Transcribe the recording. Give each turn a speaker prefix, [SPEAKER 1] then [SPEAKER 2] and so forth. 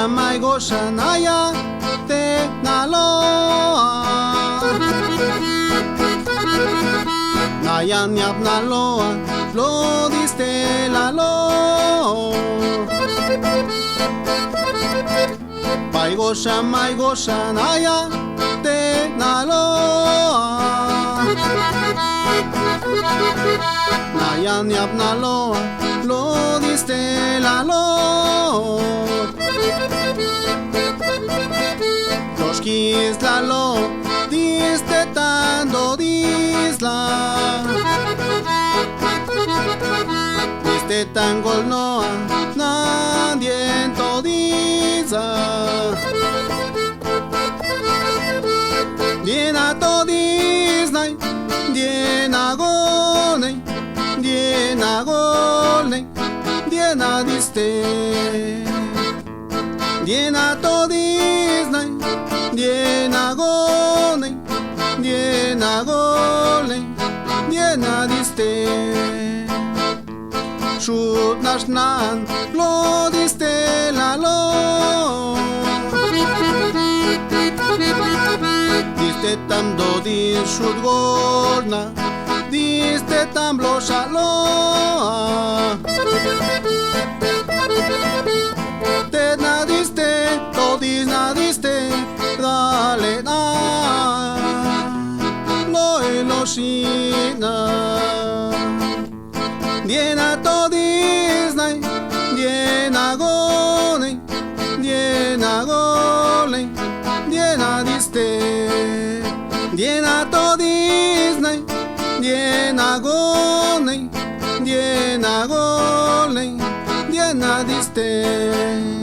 [SPEAKER 1] Mai gosha naya te naloa Naya nyap naloa lo diste la lo Mai gosha naya te naloa Naya nyap naloa lo diste la lo Kisla lo diste tanto disla Diste tan gol no nadie to diza Diena to disney Diena gone Diena gole Diena diste Diena to disney Diena gole, diena gole, diena diste. Shut nash nan, lo diste la lo. Diste tam do dis shut gorna, diste tam blo shalo. Te na diste, to dis na diste. Dale da no eloshina Diena to Disney Diena gole Diena gole Diena diste Diena to Disney Diena gole Diena gole Diena diste